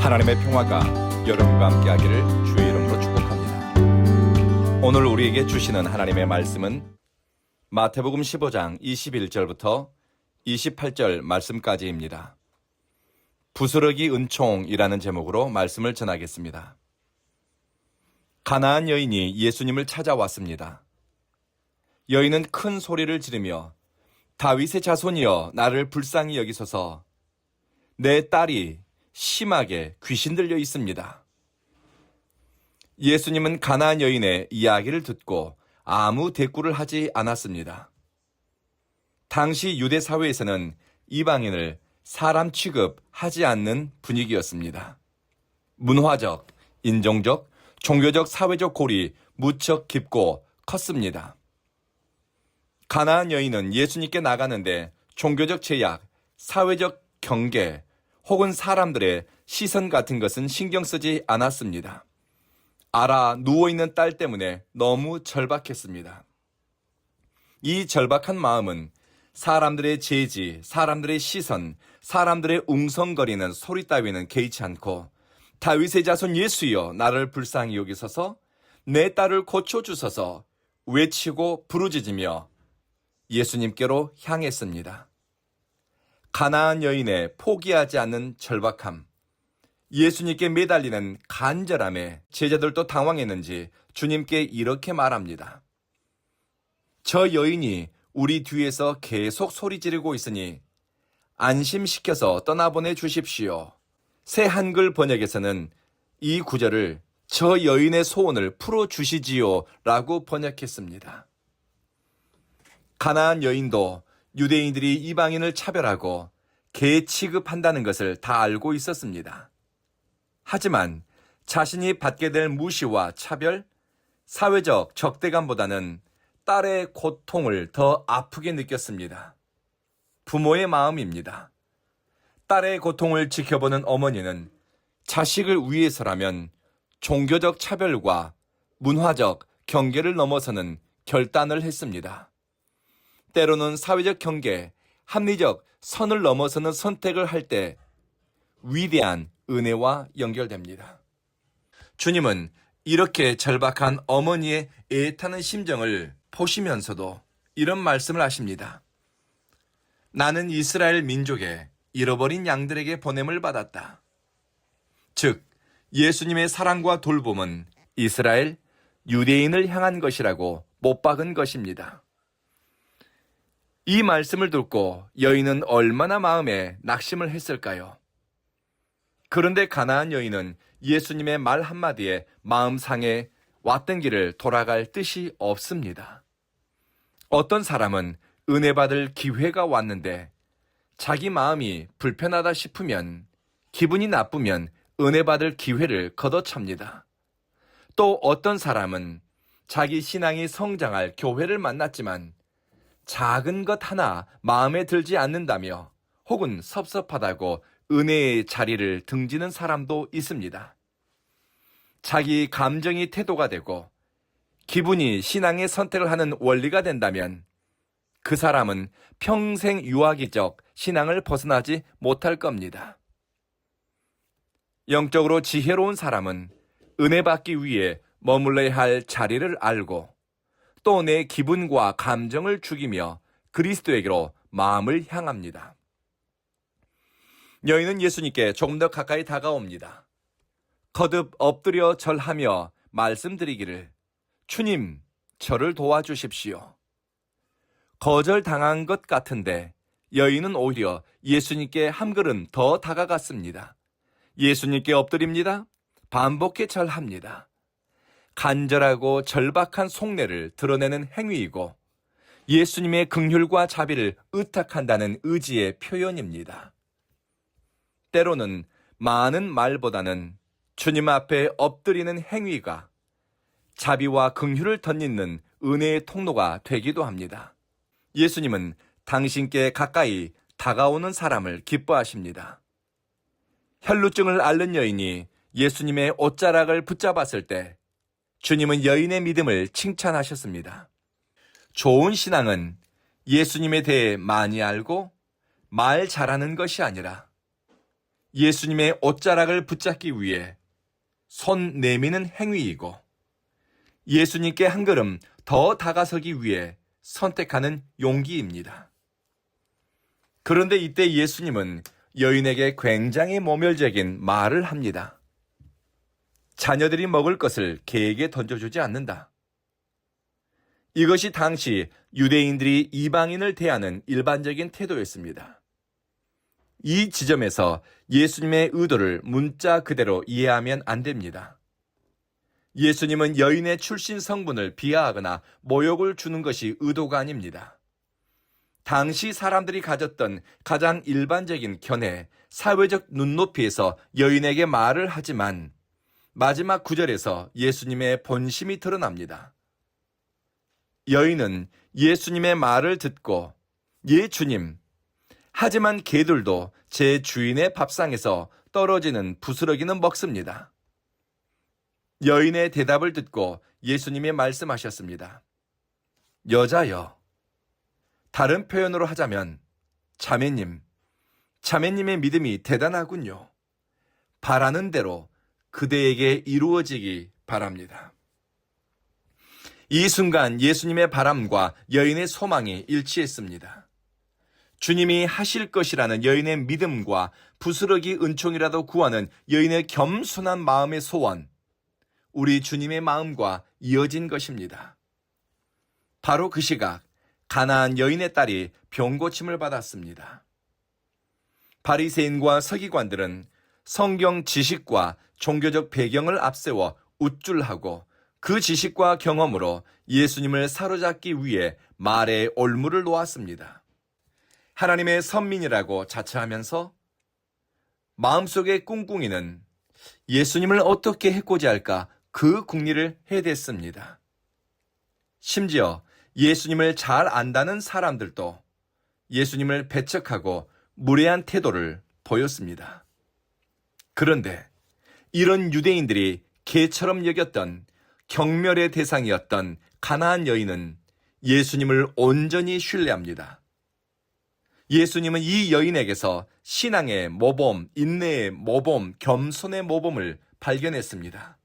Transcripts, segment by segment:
하나님의 평화가 여러분과 함께하기를 주의 이름으로 축복합니다. 오늘 우리에게 주시는 하나님의 말씀은 마태복음 15장 21절부터 28절 말씀까지입니다. 부스러기 은총이라는 제목으로 말씀을 전하겠습니다. 가나안 여인이 예수님을 찾아왔습니다. 여인은 큰 소리를 지르며 다윗의 자손이여 나를 불쌍히 여기소서, 내 딸이 심하게 귀신 들려 있습니다. 예수님은 가나안 여인의 이야기를 듣고 아무 대꾸를 하지 않았습니다. 당시 유대 사회에서는 이방인을 사람 취급하지 않는 분위기였습니다. 문화적, 인종적, 종교적, 사회적 골이 무척 깊고 컸습니다. 가나안 여인은 예수님께 나가는데 종교적 제약, 사회적 경계, 혹은 사람들의 시선 같은 것은 신경 쓰지 않았습니다. 알아 누워있는 딸 때문에 너무 절박했습니다. 이 절박한 마음은 사람들의 제지, 사람들의 시선, 사람들의 웅성거리는 소리 따위는 개의치 않고 다윗의 자손 예수여 나를 불쌍히 여기소서, 내 딸을 고쳐주소서 외치고 부르짖으며 예수님께로 향했습니다. 가나안 여인의 포기하지 않는 절박함, 예수님께 매달리는 간절함에 제자들도 당황했는지 주님께 이렇게 말합니다. 저 여인이 우리 뒤에서 계속 소리 지르고 있으니 안심시켜서 떠나보내 주십시오. 새 한글 번역에서는 이 구절을 저 여인의 소원을 풀어주시지요 라고 번역했습니다. 가나안 여인도 유대인들이 이방인을 차별하고 개 취급한다는 것을 다 알고 있었습니다. 하지만 자신이 받게 될 무시와 차별, 사회적 적대감보다는 딸의 고통을 더 아프게 느꼈습니다. 부모의 마음입니다. 딸의 고통을 지켜보는 어머니는 자식을 위해서라면 종교적 차별과 문화적 경계를 넘어서는 결단을 했습니다. 때로는 사회적 경계, 합리적 선을 넘어서는 선택을 할 때 위대한 은혜와 연결됩니다. 주님은 이렇게 절박한 어머니의 애타는 심정을 보시면서도 이런 말씀을 하십니다. 나는 이스라엘 민족의 잃어버린 양들에게 보냄을 받았다. 즉, 예수님의 사랑과 돌봄은 이스라엘, 유대인을 향한 것이라고 못 박은 것입니다. 이 말씀을 듣고 여인은 얼마나 마음에 낙심을 했을까요? 그런데 가나안 여인은 예수님의 말 한마디에 마음 상해 왔던 길을 돌아갈 뜻이 없습니다. 어떤 사람은 은혜 받을 기회가 왔는데 자기 마음이 불편하다 싶으면, 기분이 나쁘면 은혜 받을 기회를 걷어찹니다. 또 어떤 사람은 자기 신앙이 성장할 교회를 만났지만 작은 것 하나 마음에 들지 않는다며 혹은 섭섭하다고 은혜의 자리를 등지는 사람도 있습니다. 자기 감정이 태도가 되고 기분이 신앙의 선택을 하는 원리가 된다면 그 사람은 평생 유아기적 신앙을 벗어나지 못할 겁니다. 영적으로 지혜로운 사람은 은혜 받기 위해 머물러야 할 자리를 알고 또 내 기분과 감정을 죽이며 그리스도에게로 마음을 향합니다. 여인은 예수님께 조금 더 가까이 다가옵니다. 거듭 엎드려 절하며 말씀드리기를 주님, 저를 도와주십시오. 거절당한 것 같은데 여인은 오히려 예수님께 한 걸음 더 다가갔습니다. 예수님께 엎드립니다. 반복해 절합니다. 간절하고 절박한 속내를 드러내는 행위이고 예수님의 긍휼과 자비를 의탁한다는 의지의 표현입니다. 때로는 많은 말보다는 주님 앞에 엎드리는 행위가 자비와 긍휼을 덧입는 은혜의 통로가 되기도 합니다. 예수님은 당신께 가까이 다가오는 사람을 기뻐하십니다. 혈루증을 앓는 여인이 예수님의 옷자락을 붙잡았을 때 주님은 여인의 믿음을 칭찬하셨습니다. 좋은 신앙은 예수님에 대해 많이 알고 말 잘하는 것이 아니라 예수님의 옷자락을 붙잡기 위해 손 내미는 행위이고 예수님께 한 걸음 더 다가서기 위해 선택하는 용기입니다. 그런데 이때 예수님은 여인에게 굉장히 모멸적인 말을 합니다. 자녀들이 먹을 것을 개에게 던져주지 않는다. 이것이 당시 유대인들이 이방인을 대하는 일반적인 태도였습니다. 이 지점에서 예수님의 의도를 문자 그대로 이해하면 안 됩니다. 예수님은 여인의 출신 성분을 비하하거나 모욕을 주는 것이 의도가 아닙니다. 당시 사람들이 가졌던 가장 일반적인 견해, 사회적 눈높이에서 여인에게 말을 하지만 마지막 구절에서 예수님의 본심이 드러납니다. 여인은 예수님의 말을 듣고 예 주님, 하지만 개들도 제 주인의 밥상에서 떨어지는 부스러기는 먹습니다. 여인의 대답을 듣고 예수님이 말씀하셨습니다. 여자여, 다른 표현으로 하자면 자매님의 믿음이 대단하군요. 바라는 대로 그대에게 이루어지기 바랍니다. 이 순간 예수님의 바람과 여인의 소망이 일치했습니다. 주님이 하실 것이라는 여인의 믿음과 부스러기 은총이라도 구하는 여인의 겸손한 마음의 소원, 우리 주님의 마음과 이어진 것입니다. 바로 그 시각 가나안 여인의 딸이 병고침을 받았습니다. 바리새인과 서기관들은 성경 지식과 종교적 배경을 앞세워 우쭐하고 그 지식과 경험으로 예수님을 사로잡기 위해 말에 올무를 놓았습니다. 하나님의 선민이라고 자처하면서 마음속의 꿍꿍이는 예수님을 어떻게 해코지할까 그 궁리를 해댔습니다. 심지어 예수님을 잘 안다는 사람들도 예수님을 배척하고 무례한 태도를 보였습니다. 그런데 이런 유대인들이 개처럼 여겼던 경멸의 대상이었던 가나안 여인은 예수님을 온전히 신뢰합니다. 예수님은 이 여인에게서 신앙의 모범, 인내의 모범, 겸손의 모범을 발견했습니다.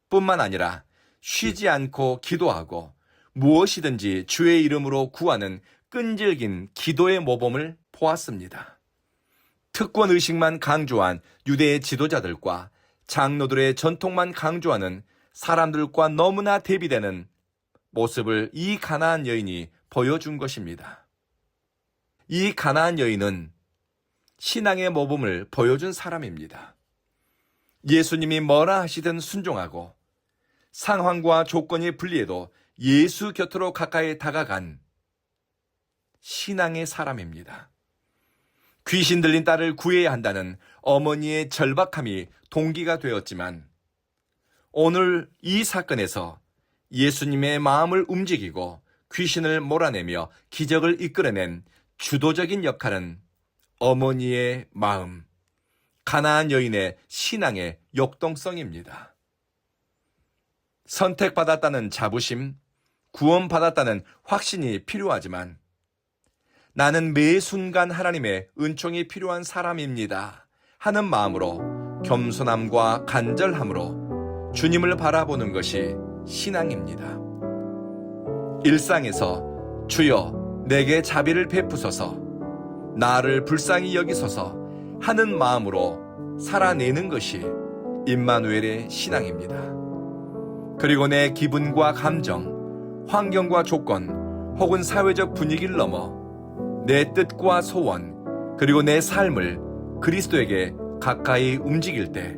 뿐만 아니라 쉬지 않고 기도하고 무엇이든지 주의 이름으로 구하는 끈질긴 기도의 모범을 보았습니다. 특권의식만 강조한 유대의 지도자들과 장로들의 전통만 강조하는 사람들과 너무나 대비되는 모습을 이 가나안 여인이 보여준 것입니다. 이 가나안 여인은 신앙의 모범을 보여준 사람입니다. 예수님이 뭐라 하시든 순종하고 상황과 조건이 불리해도 예수 곁으로 가까이 다가간 신앙의 사람입니다. 귀신 들린 딸을 구해야 한다는 어머니의 절박함이 동기가 되었지만 오늘 이 사건에서 예수님의 마음을 움직이고 귀신을 몰아내며 기적을 이끌어낸 주도적인 역할은 어머니의 마음, 가나안 여인의 신앙의 역동성입니다. 선택받았다는 자부심, 구원받았다는 확신이 필요하지만 나는 매 순간 하나님의 은총이 필요한 사람입니다 하는 마음으로 겸손함과 간절함으로 주님을 바라보는 것이 신앙입니다. 일상에서 주여 내게 자비를 베푸소서, 나를 불쌍히 여기소서 하는 마음으로 살아내는 것이 임마누엘의 신앙입니다. 그리고 내 기분과 감정, 환경과 조건 혹은 사회적 분위기를 넘어 내 뜻과 소원 그리고 내 삶을 그리스도에게 가까이 움직일 때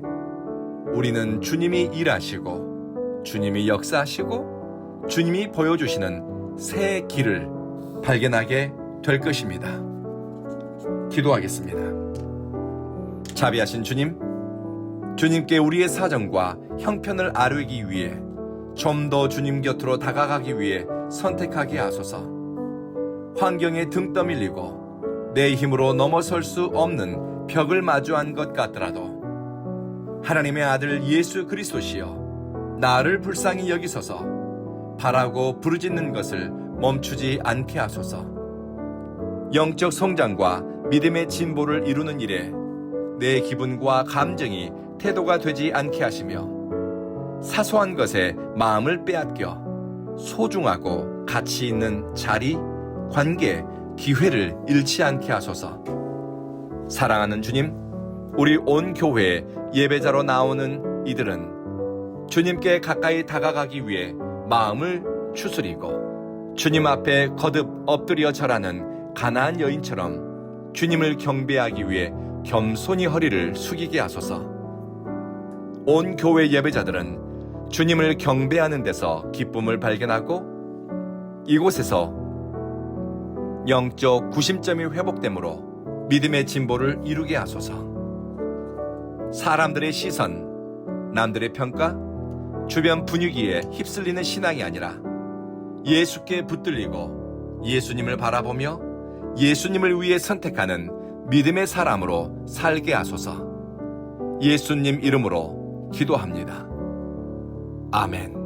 우리는 주님이 일하시고 주님이 역사하시고 주님이 보여주시는 새 길을 발견하게 될 것입니다. 기도하겠습니다. 자비하신 주님, 주님께 우리의 사정과 형편을 아뢰기 위해 좀 더 주님 곁으로 다가가기 위해 선택하게 하소서. 환경에 등 떠밀리고 내 힘으로 넘어설 수 없는 벽을 마주한 것 같더라도 하나님의 아들 예수 그리스도시여 나를 불쌍히 여기소서, 바라고 부르짖는 것을 멈추지 않게 하소서. 영적 성장과 믿음의 진보를 이루는 일에 내 기분과 감정이 태도가 되지 않게 하시며 사소한 것에 마음을 빼앗겨 소중하고 가치 있는 자리, 관계, 기회를 잃지 않게 하소서. 사랑하는 주님, 우리 온 교회에 예배자로 나오는 이들은 주님께 가까이 다가가기 위해 마음을 추스리고 주님 앞에 거듭 엎드려 절하는 가나안 여인처럼 주님을 경배하기 위해 겸손히 허리를 숙이게 하소서. 온 교회 예배자들은 주님을 경배하는 데서 기쁨을 발견하고 이곳에서 영적 구심점이 회복되므로 믿음의 진보를 이루게 하소서. 사람들의 시선, 남들의 평가, 주변 분위기에 휩쓸리는 신앙이 아니라 예수께 붙들리고 예수님을 바라보며 예수님을 위해 선택하는 믿음의 사람으로 살게 하소서. 예수님 이름으로 기도합니다. 아멘.